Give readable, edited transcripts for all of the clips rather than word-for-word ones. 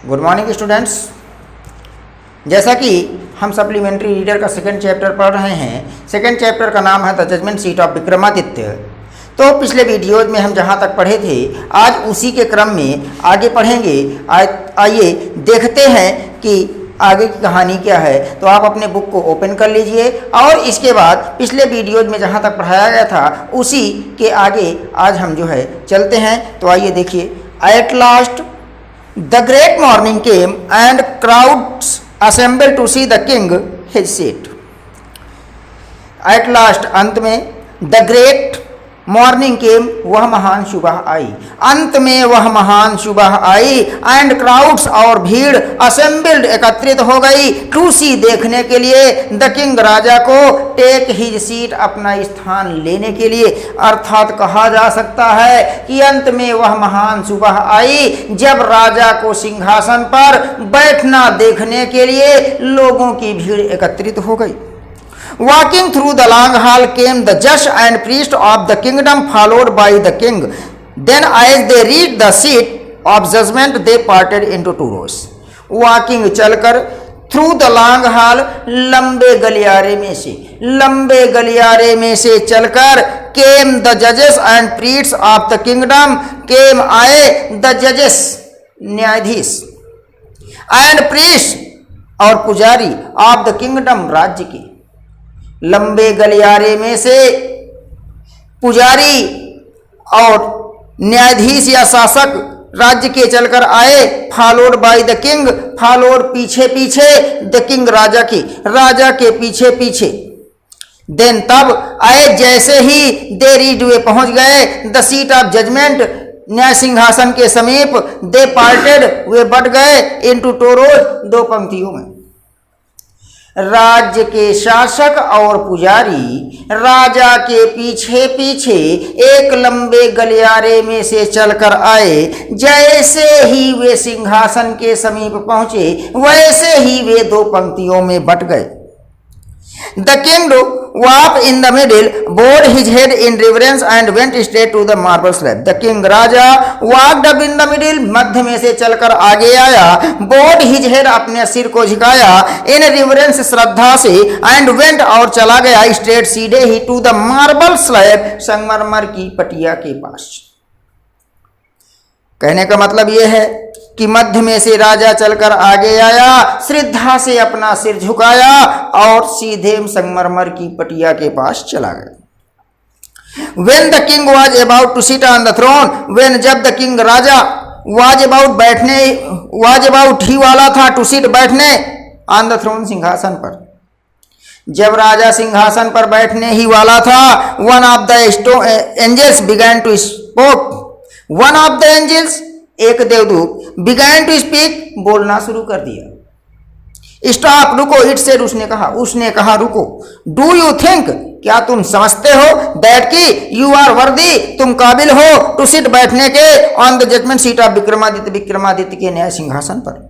Good morning students. जैसा कि हम सप्लीमेंट्री रीडर का सेकंड चैप्टर पढ़ रहे हैं, सेकंड चैप्टर का नाम है the judgement seat of Vikramaditya. तो पिछले वीडियोज में हम जहां तक पढ़े थे, आज उसी के क्रम में आगे पढ़ेंगे। आइए देखते हैं कि आगे की कहानी क्या है। तो आप अपने बुक को ओपन कर लीजिए और इसके बाद पिछले वीडियोज में जहां तक पढ़ाया गया था उसी के आगे आज हम जो है चलते हैं। तो आइए देखिए। At last The great morning came and crowds assembled to see the king his seat. At last, अंत में the great morning came, वह महान सुबह आई। अंत में वह महान सुबह आई and crowds और भीड़ assembled एकत्रित हो गई to see देखने के लिए the king राजा को take his seat अपना स्थान लेने के लिए। अर्थात कहा जा सकता है कि अंत में वह महान सुबह आई जब राजा को सिंहासन पर बैठना देखने के लिए लोगों की भीड़ एकत्रित हो गई। Walking through the long hall came the judge and priest of the kingdom followed by the king. Then as they reached the seat of judgment they parted into two rows. Walking चलकर through the long hall लंबे गलियारे में से चलकर came the judges and priests of the kingdom, came आए the judges न्यायाधीश and priests और पुजारी of the kingdom राज्य के। लंबे गलियारे में से पुजारी और न्यायाधीश या शासक राज्य के चलकर आए। Followed by the king, followed पीछे द किंग राजा के पीछे। देन तब आए जैसे ही दे रीड वे पहुंच गए द सीट ऑफ जजमेंट न्याय सिंहासन के समीप। दे पार्टेड वे बट गए इनटू टू रोज दो पंक्तियों में। राज्य के शासक और पुजारी राजा के पीछे एक लंबे गलियारे में से चलकर आए। जैसे ही वे सिंहासन के समीप पहुंचे वैसे ही वे दो पंक्तियों में बट गए। The king walked in the middle, bowed his head in reverence and went straight to the marble slab. The king Raja walked up in the middle, मध्य में से चलकर आगे आया। bowed his head अपने सिर को झुकाया in reverence श्रद्धा से and went और चला गया straight सीधे ही to the marble slab संगमरमर की पटिया के पास। कहने का मतलब यह है कि मध्य में से राजा चलकर आगे आया, श्रद्धा से अपना सिर झुकाया और सीधे संगमरमर की पटिया के पास चला गया। When the king was about to sit on the throne, when जब the king Raja was about ही वाला था to sit बैठने on the throne सिंहासन पर। जब राजा सिंहासन पर बैठने ही वाला था one of the angels began to speak. One of the angels एक देवदूत began to speak बोलना शुरू कर दिया। स्टॉप रुको, इट सेड उसने कहा रुको। डू यू थिंक क्या तुम समझते हो दैट कि यू आर वर्दी तुम काबिल हो टू सिट बैठने के on the judgement seat of Vikramaditya के न्याय सिंहासन पर।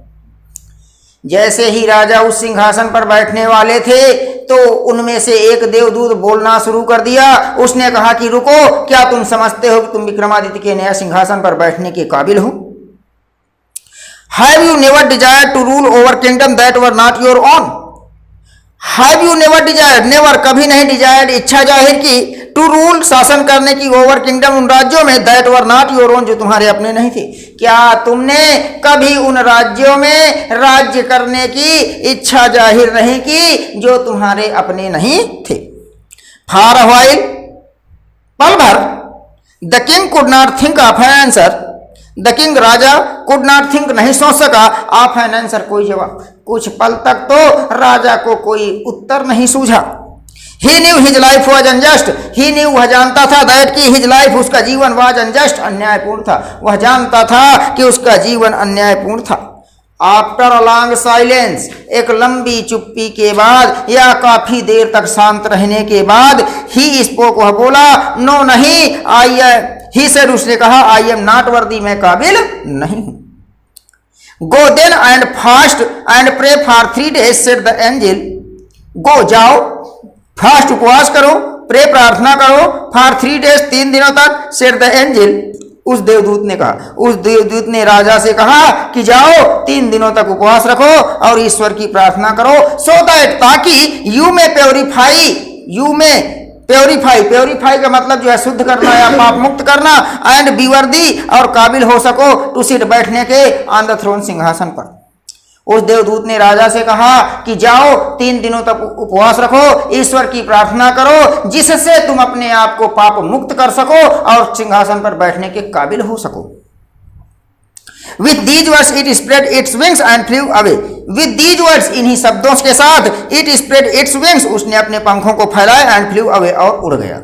जैसे ही राजा उस सिंहासन पर बैठने वाले थे तो उनमें से एक देवदूत बोलना शुरू कर दिया। उसने कहा कि रुको, क्या तुम समझते हो कि तुम विक्रमादित्य के नया सिंहासन पर बैठने के काबिल हो? Have you never desired to rule over kingdom that were not your own? Have you never desired, never कभी नहीं desired इच्छा जाहिर की to rule शासन करने की over kingdom उन राज्यों में that were not your own जो तुम्हारे अपने नहीं थे? क्या तुमने कभी उन राज्यों में राज्य करने की इच्छा जाहिर नहीं की जो तुम्हारे अपने नहीं थे? For a while, पल भर the king could not think of an answer. The king Raja could not think नहीं सोच सका ऑफ एन आंसर कोई जवाब। कुछ पल तक तो राजा को कोई उत्तर नहीं सूझा। He knew his life was unjust, he knew वह जानता था दैट कि हिज लाइफ उसका जीवन वाज अनजस्ट अन्यायपूर्ण था। वह जानता था कि उसका जीवन अन्यायपूर्ण था। आफ्टर अ लॉन्ग साइलेंस एक लंबी चुप्पी के बाद या काफी देर तक शांत रहने के बाद ही स्पोक वह बोला नो नहीं आई ही सेड उसने कहा आई एम नॉट वर्दी मैं काबिल नहीं हूं। Go then and fast and pray for 3 days said the angel. Go जाओ, फास्ट उपवास करो, प्रे प्रार्थना करो फॉर 3 days 3 दिनों तक सेड द एंजल उस देवदूत ने कहा, उस देवदूत ने राजा से कहा कि जाओ 3 दिनों तक उपवास रखो और ईश्वर की प्रार्थना करो, सो दैट, ताकि यू में प्योरीफाई का मतलब जो है शुद्ध करना या पाप मुक्त करना, एंड बी वर्दी, और काबिल हो सको टू सिट, बैठने के, ऑन द थ्रोन, सिंहासन पर। उस देवदूत ने राजा से कहा कि जाओ 3 दिनों तक उपवास रखो, ईश्वर की प्रार्थना करो, जिससे तुम अपने आप को पाप मुक्त कर सको और सिंहासन पर बैठने के काबिल हो सको। With these words it spread its wings and flew away. With these words, इन्हीं शब्दों के साथ, it spread its wings, उसने अपने पंखों को फैलाया, and flew away, और उड़ गया।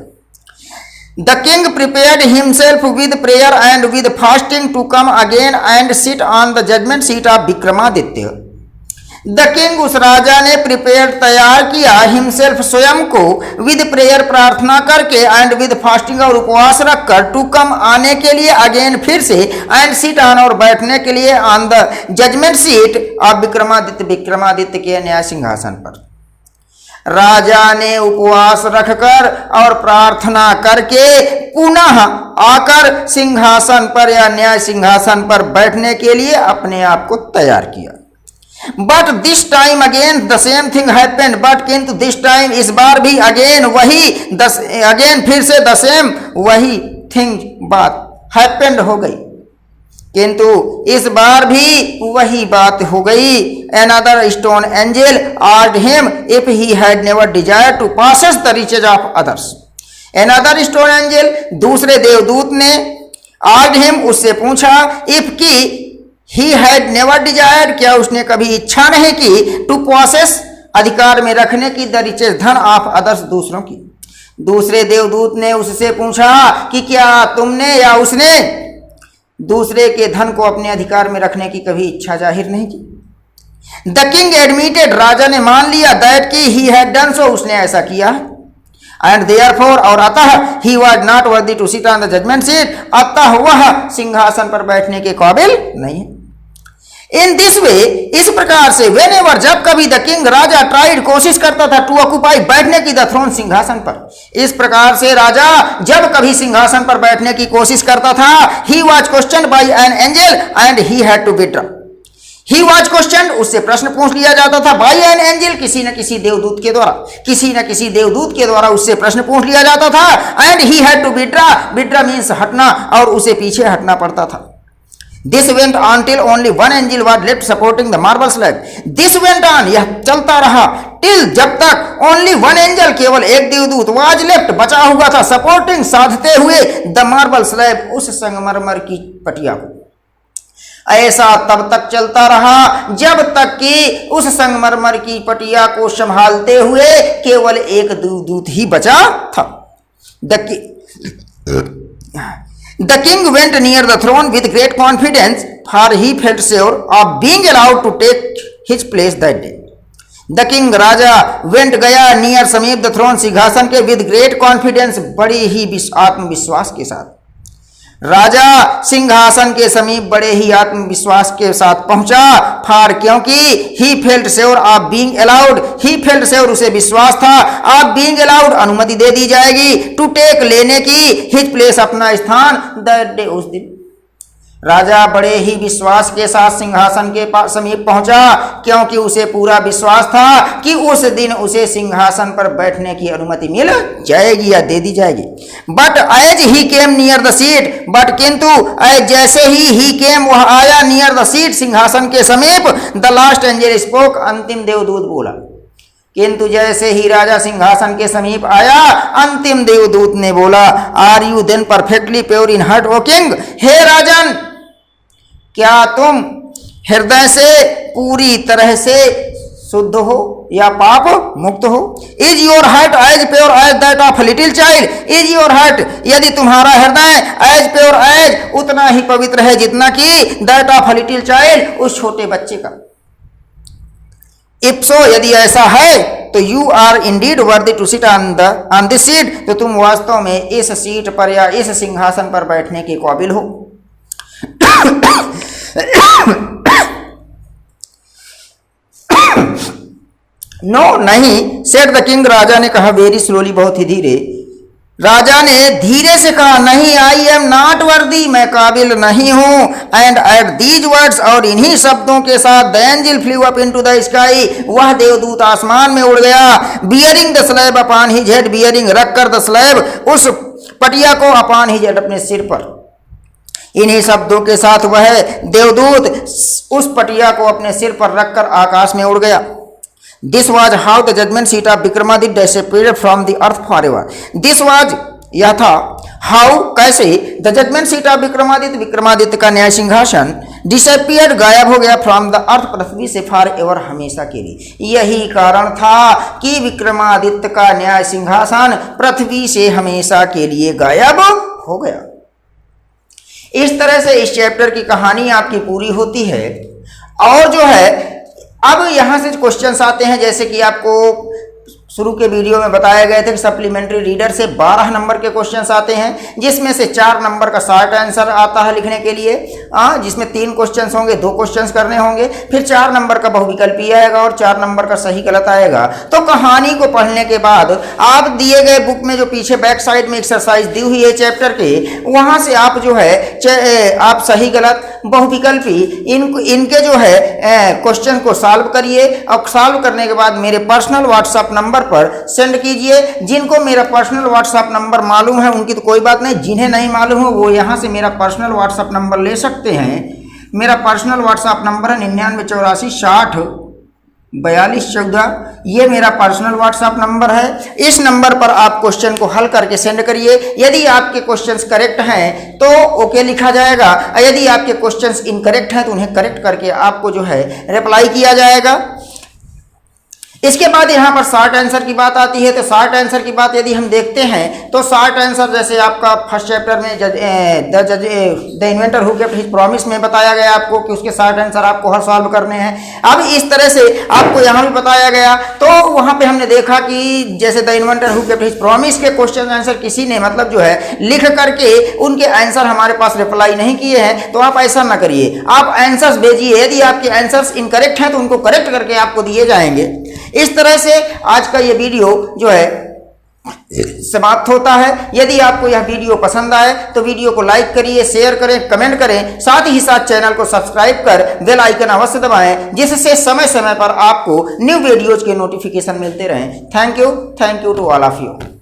The king prepared himself with prayer and with fasting to come again and sit on the judgment seat of Vikramaditya. The king, उस राजा ने प्रिपेयर, तैयार किया, हिमसेल्फ, स्वयं को, विद प्रेयर, प्रार्थना करके, एंड विद फास्टिंग, और उपवास रखकर, टू कम, आने के लिए, अगेन, फिर से, एंड सिट ऑन, और बैठने के लिए, on the judgement seat of Vikramaditya, Vikramaditya के न्याय सिंहासन पर। राजा ने उपवास रखकर और प्रार्थना करके पुनः आकर सिंहासन पर या न्याय सिंहासन पर बैठने के लिए अपने आप को तैयार किया। But this time again the same thing happened, but किंतु दिस टाइम, इस बार भी, अगेन वही, अगेन फिर से, द सेम, वही थिंग, बात, हैपेंड, हो गई, किंतु इस बार भी वही बात हो गई। Another stone angel asked him if he had never desired to possess the riches of others. Another stone angel, दूसरे देवदूत ने, asked him, उससे पूछा, if कि he had never desired, क्या उसने कभी इच्छा नहीं की, to possess, अधिकार में रखने की, the riches, धन, of others, दूसरों की। दूसरे देवदूत ने उससे पूछा कि क्या तुमने या उसने दूसरे के धन को अपने अधिकार में रखने की कभी इच्छा जाहिर नहीं की। द किंग एडमिटेड, राजा ने मान लिया, दैट की ही हैड डन सो, उसने ऐसा किया। एंड देयरफॉर, और अतः, he was not worthy to sit on the judgement seat, अतः वह सिंहासन पर बैठने के काबिल नहीं है। इन दिस वे, इस प्रकार से, वेनेवर, जब कभी, द किंग, राजा, ट्राइड, कोशिश करता था, टू ऑक्युपाई, बैठने की, द थ्रोन, सिंहासन पर, इस प्रकार से राजा जब कभी सिंहासन पर बैठने की कोशिश करता था, he was questioned by an angel and he had to withdraw. He was questioned, उससे प्रश्न पूछ लिया जाता था, बाय एन एंजल, किसी न किसी देवदूत के द्वारा, किसी न किसी देवदूत के द्वारा उससे प्रश्न पूछ लिया जाता था, and he had to withdraw, withdraw means हटना, और उसे पीछे हटना पड़ता था। This went on till only one angel was left supporting the marble slab. This went on, यह चलता रहा, till, जब तक, only one angel, केवल एक देवदूत, was left, बचा हुआ था, supporting, साधते हुए, the marble slab, उस संगमरमर की पटिया को। ऐसा तब तक चलता रहा जब तक कि उस संगमरमर की पटिया को संभालते हुए केवल एक देवदूत ही बचा था। The king went near the throne with great confidence, for he felt sure of being allowed to take his place that day. The king, Raja, went, गया, near, समीप, the throne, सिंहासन के, with great confidence, बड़ी ही आत्मविश्वास के साथ। राजा सिंहासन के समीप बड़े ही आत्मविश्वास के साथ पहुंचा, फार, क्योंकि he felt sure of being allowed, he felt sure, उसे विश्वास था, ऑफ बीइंग अलाउड, अनुमति दे दी जाएगी, टू टेक, लेने की, हिज प्लेस, अपना स्थान, दैट डे, उस दिन। राजा बड़े ही विश्वास के साथ सिंहासन के समीप पहुंचा, क्योंकि उसे पूरा विश्वास था कि उस दिन उसे सिंहासन पर बैठने की अनुमति मिल जाएगी या दे दी जाएगी। But as he came near the seat, but किंतु जैसे ही केम, वह आया, नियर द सीट, सिंहासन के समीप, द लास्ट एंजल स्पोक, अंतिम देवदूत बोला। किंतु जैसे ही राजा सिंहासन के समीप आया, अंतिम देवदूत ने बोला, are you then perfectly pure in heart, O king, हे राजन, क्या तुम हृदय से पूरी तरह से शुद्ध हो या पाप मुक्त हो? Is your heart as pure as that of little child, is your heart, यदि तुम्हारा हृदय एज प्योर एज, उतना ही पवित्र है जितना कि दैट ऑफ लिटिल चाइल्ड, उस छोटे बच्चे का। इफ सो, यदि ऐसा है, तो you are indeed worthy to sit on this seat, तो तुम वास्तव में इस सीट पर या इस सिंहासन पर बैठने के काबिल हो। नो, नहीं, सेड द किंग, राजा ने कहा, वेरी स्लोली, बहुत ही धीरे, राजा ने धीरे से कहा, नहीं, आई एम नॉट वर्दी, मैं काबिल नहीं हूं। एंड एट दीज वर्ड्स, और इन्हीं शब्दों के साथ the angel flu up into the sky, वह देवदूत आसमान में उड़ गया। Bearing the slab upon his head, bearing रख कर द स्लैब, उस पटिया को, अपॉन हिज हेड अपने सिर पर। इन्हीं शब्दों के साथ वह देवदूत उस पटिया को अपने सिर पर रखकर आकाश में उड़ गया। This was how the judgement seat of Vikramaditya disappeared from the earth forever. This was, यह था, हाउ, कैसे, the judgement seat of Vikramaditya, Vikramaditya का न्याय सिंहासन, डिसअपीयर्ड, गायब हो गया, फ्रॉम द अर्थ, पृथ्वी से, फॉर एवर, हमेशा के लिए। यही कारण था कि विक्रमादित्य का न्याय सिंहासन पृथ्वी से हमेशा के लिए गायब हो गया। इस तरह से इस चैप्टर की कहानी आपकी पूरी होती है। और जो है, अब यहाँ से क्वेश्चंस आते हैं, जैसे कि आपको शुरू के वीडियो में बताया गया था कि सप्लीमेंट्री रीडर से 12 नंबर के क्वेश्चंस आते हैं, जिसमें से 4 नंबर का शॉर्ट आंसर आता है लिखने के लिए, जिसमें 3 क्वेश्चंस होंगे, 2 क्वेश्चंस करने होंगे, फिर 4 नंबर का बहुविकल्पी आएगा और 4 नंबर का सही गलत आएगा। तो कहानी को पढ़ने के बाद आप दिए गए बुक में जो पीछे बैक साइड में एक्सरसाइज दी हुई है चैप्टर के, वहाँ से आप जो है आप सही गलत बहुविकल्पी इनके जो है क्वेश्चन को सॉल्व करिए, और सॉल्व करने के बाद मेरे पर्सनल व्हाट्सएप नंबर पर सेंड कीजिए। जिनको मेरा पर्सनल व्हाट्सएप नंबर मालूम है उनकी तो कोई बात नहीं, जिन्हें नहीं मालूम है वो यहाँ से मेरा पर्सनल व्हाट्सएप नंबर ले सकते हैं। मेरा पर्सनल व्हाट्सएप नंबर है 9984 60 42 14। ये मेरा पर्सनल व्हाट्सएप नंबर है। इस नंबर पर आप क्वेश्चन को हल करके सेंड करिए। यदि आपके क्वेश्चंस करेक्ट हैं तो ओके लिखा जाएगा, और यदि आपके क्वेश्चंस इनकरेक्ट हैं तो उन्हें करेक्ट करके आपको जो है रिप्लाई किया जाएगा। इसके बाद यहाँ पर शॉर्ट आंसर की बात आती है। तो शॉर्ट आंसर की बात यदि हम देखते हैं तो शॉर्ट आंसर जैसे आपका फर्स्ट चैप्टर में the inventor who kept his promise में बताया गया आपको कि उसके शॉर्ट आंसर आपको हर सॉल्व करने हैं। अब इस तरह से आपको यहाँ भी बताया गया, तो वहाँ पे हमने देखा कि जैसे the inventor who kept his promise के क्वेश्चन आंसर किसी ने मतलब जो है लिख करके उनके आंसर हमारे पास रिप्लाई नहीं किए हैं, तो आप ऐसा ना करिए, आप आंसर्स भेजिए। यदि आपके आंसर्स इनकरेक्ट हैं तो उनको करेक्ट करके आपको दिए जाएंगे। इस तरह से आज का ये वीडियो जो है समाप्त होता है। यदि आपको यह वीडियो पसंद आए तो वीडियो को लाइक करिए, शेयर करें, कमेंट करें, साथ ही साथ चैनल को सब्सक्राइब कर बेल आइकन अवश्य दबाएं, जिससे समय समय पर आपको न्यू वीडियोज के नोटिफिकेशन मिलते रहें। Thank you to all of you.